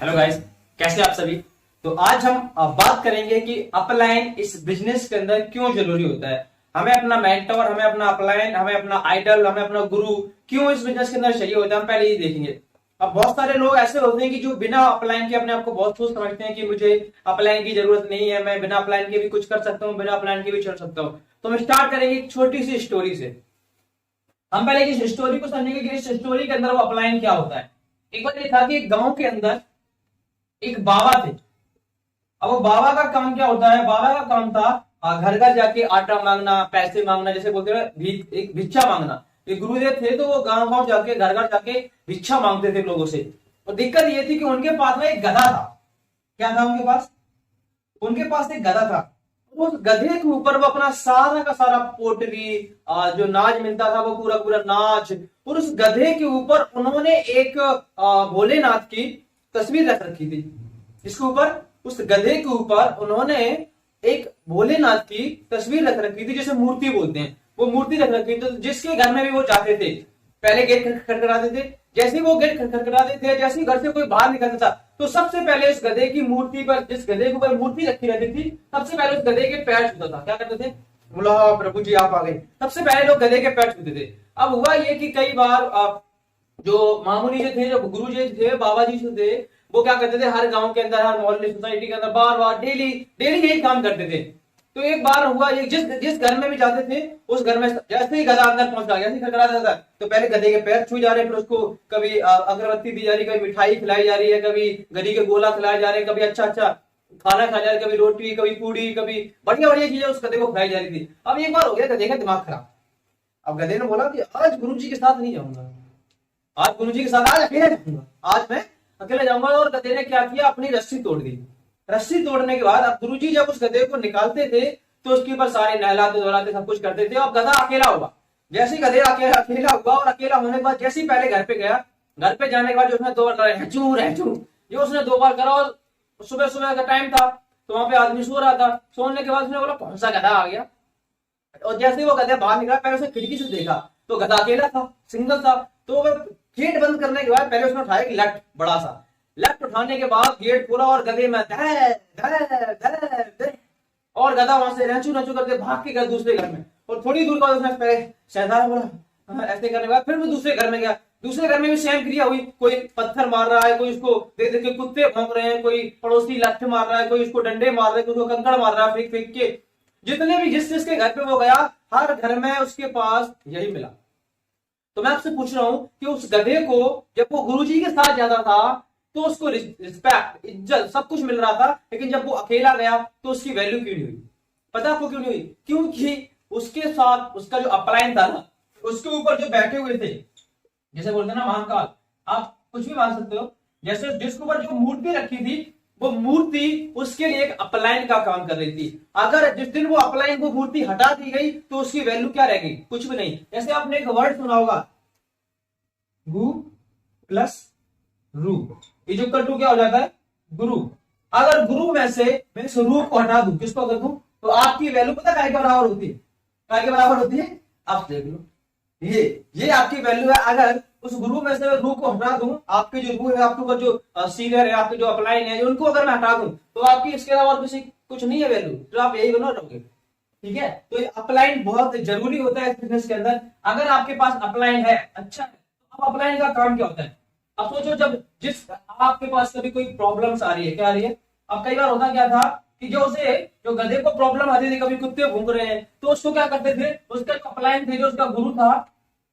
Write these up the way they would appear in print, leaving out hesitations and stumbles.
Hello guys, कैसे आप सभी। तो आज हम बात करेंगे कि अपलाइन इस बिजनेस के अंदर क्यों जरूरी होता है। हमें अपना मेंटोर, हमें अपना अपलाइन, हमें अपना आइडल, हमें अपना गुरु क्यों इस बिजनेस के अंदर चाहिए होता है, हम पहले ये देखेंगे। अब बहुत सारे लोग ऐसे होते हैं कि जो बिना अपलाइन के अपने आप को बहुत खुश समझते हैं कि मुझे अपलाइन की जरूरत नहीं है, मैं बिना अपलाइन के भी कुछ कर सकता हूँ, बिना अपलाइन के भी चल सकता हूँ। तो हम स्टार्ट करेंगे एक छोटी सी स्टोरी से। हम पहले इस स्टोरी को समझेंगे कि इस स्टोरी के अंदर वो अपलाइन क्या होता है। एक बार ये था कि एक गांव के अंदर एक बाबा थे। अब वो बाबा का काम क्या होता है, बाबा का काम था घर घर जाके आटा मांगना, पैसे मांगना, जैसे बोलते हैं एक भिक्षा मांगना। ये गुरुदेव थे तो वो गांव गांव जाके घर घर जाके भिक्षा मांगते थे लोगों से। और दिक्कत ये थी कि उनके पास में एक गधा था। क्या था उनके पास? उनके पास एक गधा था। उस गधे के ऊपर वो अपना सारा का सारा पोटली, जो नाज मिलता था वो पूरा पूरा नाच, और उस गधे के ऊपर उन्होंने एक भोलेनाथ की तस्वीर रख रखी थी। इसके ऊपर, उस गधे के ऊपर उन्होंने एक भोलेनाथ की तस्वीर रख रखी थी, जिसे मूर्ति बोलते हैं। वो मूर्ति रख रखी थी, तो जिसके घर में भी वो जाते थे पहले गेट खटखटाते थे। जैसे ही वो गेट खटखटाते थे, जैसे ही घर से कोई बाहर निकलता था, तो सबसे पहले उस गधे की मूर्ति पर, जिस गधे के ऊपर मूर्ति रखी रहती थी, सबसे पहले उस गधे के पैर छूता था। क्या करते थे? बोला प्रभु जी आप आ गए। सबसे पहले लोग गधे के पैर छूते थे। अब हुआ ये कि कई बार जो मामूली जो थे, जो गुरु जी थे, बाबा जी जो थे, वो क्या करते थे, हर गांव के अंदर, हर मोहल्ले सोसाइटी के अंदर बार बार डेली डेली यही काम करते थे। तो एक बार हुआ ये, जिस जिस घर में भी जाते थे, उस घर में जैसे ही गधा अंदर पहुंचा, जैसे ही खटखटा था, तो पहले गधे के पैर छू जा रहे, फिर उसको कभी अगरबत्ती दी जा रही, कभी मिठाई खिलाई जा रही है, कभी गरी के गोला खिलाए जा रहे हैं, कभी अच्छा अच्छा खाना खाया जा रहा है, कभी रोटी, कभी पूड़ी, कभी बढ़िया बढ़िया चीजें उस गधे को खिलाई जा रही थी। अब एक बार हो गया गधे का दिमाग खराब। अब गधे ने बोला कि आज गुरु जी के साथ नहीं जाऊंगा, आज गुरु जी के साथ आज अकेले जाऊंगा, आज मैं अकेले जाऊंगा। और गधे ने क्या किया, अपनी रस्सी तोड़ दी। रस्सी तोड़ने के बाद अब गुरुजी जब उस गधे को निकालते थे, तो उसके ऊपर सारे नहलाते धुलाते सब कुछ करते थे। अब गधा अकेला हुआ। जैसे ही गधे अकेला हुआ, और अकेला होने के बाद जैसे ही पहले घर पे गया, घर पे जाने के बाद जो उसने 2 बार करा हैचू हैचू, ये उसने 2 बार करा। और सुबह सुबह का टाइम था, तो वहां पे आदमी सो रहा था। सोने के बाद उसने बोला कौन सा गधा आ गया। और जैसे ही वो गधा बाहर निकला, पहले उसने खिड़की से देखा तो गधा अकेला था, सिंगल था। तो वह गेट बंद करने के बाद पहले उसने उठाया एक लठ, बड़ा सा लेफ्ट उठाने के बाद गेट खोला, और गधे में धै धै धै धै, और गधा वहां से रचू रचू करके भाग के गया दूसरे घर में। और थोड़ी दूर बाद उसने पहले शहजादा बोला, ऐसे करने के बाद फिर वो दूसरे घर में गया। दूसरे घर में भी सेम क्रिया हुई। कोई पत्थर मार रहा है, कोई उसको देख देख के कुत्ते भौंक रहे हैं, कोई पड़ोसी लठ मार रहा है, कोई उसको डंडे मार रहा है, कोई उसको कंकड़ मार रहा है फेंक फेंक के। जितने भी जिस जिसके घर पे वो गया, हर घर में उसके पास यही मिला। तो मैं आपसे पूछ रहा हूं कि उस गधे को जब वो गुरुजी के साथ जाता था, तो उसको रिस्पेक्ट, इज्जत, सब कुछ मिल रहा था, लेकिन जब वो अकेला गया तो उसकी वैल्यू क्यों नहीं हुई? पता आपको क्यों नहीं हुई? क्योंकि उसके साथ उसका जो अपलाइन था ना, उसके ऊपर जो बैठे हुए थे, जैसे बोलते हैं ना महाकाल, आप कुछ भी मान सकते हो। जैसे जिसके ऊपर जो मूर्ति रखी थी, वो मूर्ति उसके लिए एक अपलाइन का काम कर रही थी। अगर जिस दिन वो अपलाइन को मूर्ति हटा दी गई, तो उसकी वैल्यू क्या रहेगी? कुछ भी नहीं। जैसे आपने एक वर्ड सुना होगा, गु प्लस रू, इक्वल टू क्या हो जाता है? गुरु। अगर गुरु में से मैं इस रू को हटा दूं, किसको कर दूं, तो आपकी वैल्यू पता काय के बराबर होती है? काय के बराबर होती है? आप देख लो, ये आपकी वैल्यू है। अगर उस गुरु में से रू को हटा दूं, आपके जो रू है, आपके जो सीनियर है, आपके जो अपलाइन है, उनको अगर मैं हटा दूं, तो आपकी इसके अलावा और किसी कुछ नहीं है वैल्यू, तो आप यही बनो रहोगे। ठीक है, तो अपलाइन बहुत जरूरी होता है इस बिजनेस के अंदर। अगर आपके पास अपलाइन है, अच्छा है, तो अपलाइन का काम क्या होता है? अब सोचो, जब जिस आपके पास कभी कोई प्रॉब्लम्स आ रही है, क्या आ रही है? अब कई बार होता क्या था कि जो गधे को प्रॉब्लम आती थी, कभी कुत्ते भूख रहे हैं, तो उसको क्या करते थे, उसका अपलाइन थे, जो उसका गुरु था,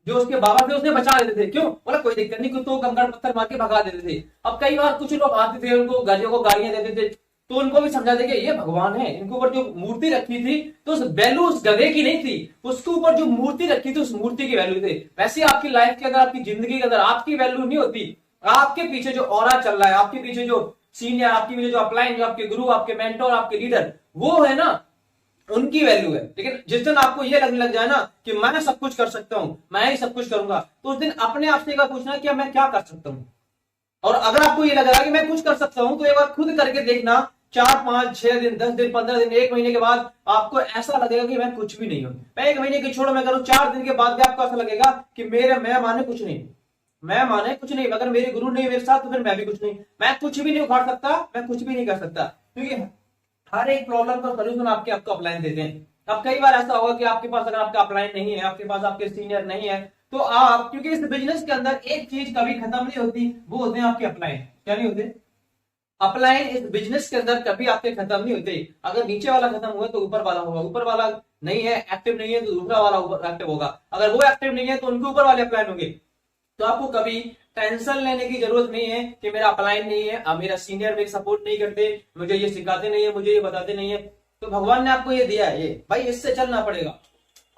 जो उसके बाबा थे, उसने बचा लेते थे। क्यों? बोला कोई दिक्कत नहीं, कुत्तों को कंकड़ पत्थर मार के भगा देते थे। अब कई बार कुछ लोग आते थे, उनको गधे को गालियां देते थे, तो उनको भी समझाते कि ये भगवान है। इनके ऊपर जो मूर्ति रखी थी, तो उस वैल्यू उस गधे की नहीं थी, उसके ऊपर जो मूर्ति रखी थी, उस मूर्ति की वैल्यू थी। वैसे आपकी लाइफ के अंदर, आपकी जिंदगी के अंदर आपकी वैल्यू नहीं होती। आपके पीछे जो ऑरा चल रहा है, आपके पीछे जो सीनियर, आपके पीछे जो अपलाइन, जो आपके गुरु, आपके मेंटोर, आपके लीडर, वो है ना, उनकी वैल्यू है। लेकिन जिस दिन आपको ये लगने लग जाए ना कि मैं सब कुछ कर सकता हूं, मैं ही सब कुछ करूंगा, तो उस दिन अपने आप से एक बार पूछना कि मैं क्या कर सकता हूं। और अगर आपको ये लग रहा है कि मैं कुछ कर सकता हूं, तो एक बार खुद करके देखना। 4, 5, 6 दिन, 10 दिन, 15 दिन, 1 महीने के बाद आपको ऐसा लगेगा कि मैं कुछ भी नहीं हूं। मैं 1 महीने की छोड़ो, मैं करूं 4 दिन के बाद भी आपको ऐसा लगेगा कि मैं माने कुछ नहीं। मैं माने कुछ नहीं, अगर मेरे गुरु नहीं मेरे साथ तो फिर मैं भी कुछ नहीं, मैं कुछ भी नहीं उखाड़ सकता, मैं कुछ भी नहीं कर सकता, क्योंकि हर एक प्रॉब्लम का सोल्यूशन आपको अपलाइन देते हैं। अब कई बार ऐसा होगा कि आपके पास अगर आपका अपलाइन नहीं है, आपके पास आपके सीनियर नहीं है, तो आप, क्योंकि इस बिजनेस के अंदर एक चीज कभी खत्म नहीं होती, वो होते हैं आपके अपलाइन। क्या नहीं होते? अपलाइन इस बिजनेस के अंदर कभी आपके खत्म नहीं होते। अगर नीचे वाला खत्म हुआ तो ऊपर वाला होगा, ऊपर वाला नहीं है, एक्टिव नहीं है, तो दूसरा वाला ऊपर एक्टिव होगा, अगर वो एक्टिव नहीं है तो उनके ऊपर वाले अपलाइन होंगे। तो आपको कभी टेंशन लेने की जरूरत नहीं है कि मेरा अपलाइन नहीं है, अब मेरा सीनियर मेरी सपोर्ट नहीं करते, मुझे ये सिखाते नहीं है, मुझे ये बताते नहीं है। तो भगवान ने आपको ये दिया है, ये भाई इससे चलना पड़ेगा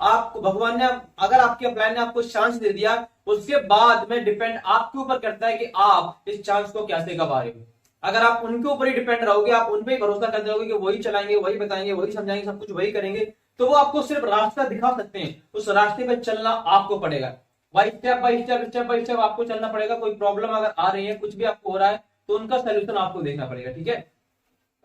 आपको। भगवान ने, अगर आपके अपलाइन ने आपको चांस दे दिया, उसके बाद में डिपेंड आपके ऊपर करता है कि आप इस चांस को कैसे गवा रहे हो। अगर आप उनके ऊपर ही डिपेंड रहोगे, आप उन पे भरोसा करते रहोगे कि वही चलाएंगे, वही बताएंगे, वही समझाएंगे, सब कुछ वही करेंगे, तो वो आपको सिर्फ रास्ता दिखा सकते हैं, उस रास्ते पे चलना आपको पड़ेगा। भाई step by step, step by step आपको चलना पड़ेगा। कोई प्रॉब्लम अगर आ रही है, कुछ भी आपको हो रहा है, तो उनका सोल्यूशन आपको देखना पड़ेगा, ठीक है।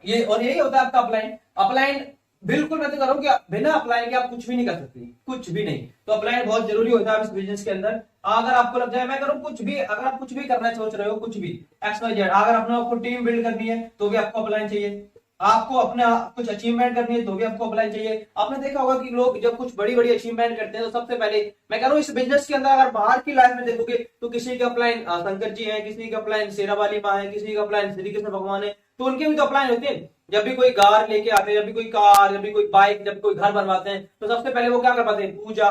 ये और यही होता है आपका अपलाइन। अपलाइन बिल्कुल मैं तो कह रहा हूं कि बिना अपलाइन के आप कुछ भी नहीं कर सकते, कुछ भी नहीं। तो अपलाइन बहुत जरूरी होता है इस बिजनेस के अंदर। अगर आपको लग जाए, मैं करूँ कुछ भी, अगर आप कुछ भी करना सोच रहे हो, कुछ भी एक्स वाई जेड, अगर अपने आपको टीम बिल्ड करनी है तो भी आपको अपलाइन चाहिए, आपको अपने कुछ अचीवमेंट करनी है तो भी आपको अपलाइन चाहिए। आपने देखा होगा कि लोग जब कुछ बड़ी बड़ी अचीवमेंट करते हैं तो सबसे पहले, मैं कह रहा हूँ इस बिजनेस के अंदर अगर बाहर की लाइफ में देखोगे तो किसी का अपलाइन शंकर जी है, किसी का अपलाइन शेरा वाली माँ है, किसी का अपलाइन श्री कृष्ण भगवान है, तो उनके भी तो अपलाइन होते हैं। जब भी कोई कार लेके आते हैं, जब भी कोई कार, जब भी कोई बाइक, जब कोई घर बनवाते हैं, तो सबसे पहले वो क्या करवाते हैं? पूजा,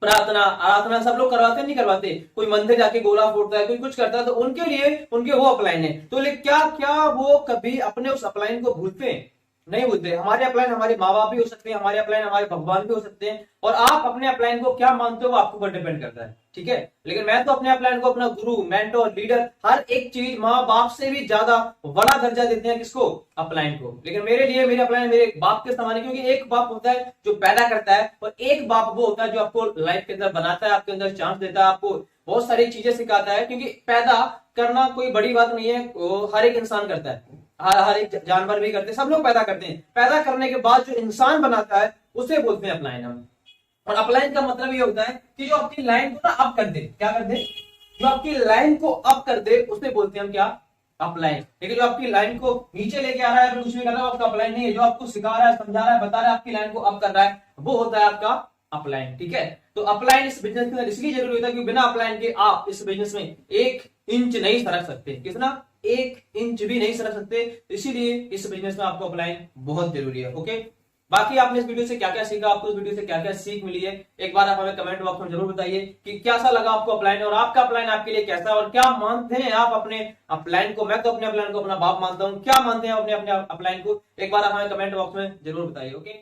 प्रार्थना, आराधना सब लोग करवाते नहीं करवाते? कोई मंदिर जाके गोला फोड़ता है, कोई कुछ करता है, तो उनके लिए उनके वो अपलाइन है। तो क्या क्या वो कभी अपने उस अपलाइन को भूलते हैं? नहीं भूलते। हमारे अपलाइन हमारे माँ बाप भी हो सकते हैं, हमारे अपलाइन हमारे भगवान भी हो सकते हैं, और आप अपने अपलाइन को क्या मानते हो वो आपके ऊपर डिपेंड करता है, ठीक है। लेकिन मैं तो अपने अपलाइन को अपना गुरु, मेंटोर, लीडर, हर एक चीज, माँ बाप से भी ज्यादा बड़ा दर्जा देते हैं। किसको? अपलाइन को। लेकिन मेरे लिए मेरे अपलाइन मेरे बाप के समान है, क्योंकि एक बाप होता है जो पैदा करता है, और एक बाप वो होता है जो आपको लाइफ के अंदर बनाता है, आपके अंदर चांस देता है, आपको बहुत सारी चीजें सिखाता है। क्योंकि पैदा करना कोई बड़ी बात नहीं है, वो हर एक इंसान करता है, हर एक जानवर भी करते हैं, सब लोग पैदा करते हैं। पैदा करने के बाद जो इंसान बनाता है उसे बोलते हैं अपलाइन हम। और अपलाइन का मतलब ये होता है कि जो आपकी लाइन को ना अप कर दे। क्या कर दे? जो आपकी लाइन को अप कर दे उसे बोलते हैं हम क्या? अपलाइन। लेकिन जो आपकी लाइन को नीचे लेके आ रहा है, कुछ भी कर रहा है, आपका अपलाइन नहीं है। जो आपको सिखा रहा है, समझा रहा है, बता रहा है, आपकी लाइन को अप कर रहा है, वो होता है आपका अपलाइन, ठीक है। तो अपलाइन इस बिजनेस के अंदर इसलिए जरूरी होता है क्योंकि बिना अपलाइन के आप इस बिजनेस में 1 इंच नहीं सरक सकते। कितना? 1 इंच भी नहीं सरक सकते। इसीलिए इस बिजनेस में आपको अपलाइन बहुत जरूरी है, ओके। बाकी आपने इस वीडियो से क्या क्या सीखा, आपको इस वीडियो से क्या क्या सीख मिली है, एक बार आप हमें कमेंट बॉक्स में जरूर बताइए कि कैसा लगा आपको अपलाइन, और आपका अपलाइन आपके लिए कैसा, और क्या मानते हैं आप अपने अपलाइन को। मैं तो अपने अपलाइन को अपना बाप मानता हूं, क्या मानते हैं अपने अपने अपलाइन को, एक बार आप हमें कमेंट बॉक्स में जरूर बताइए, ओके।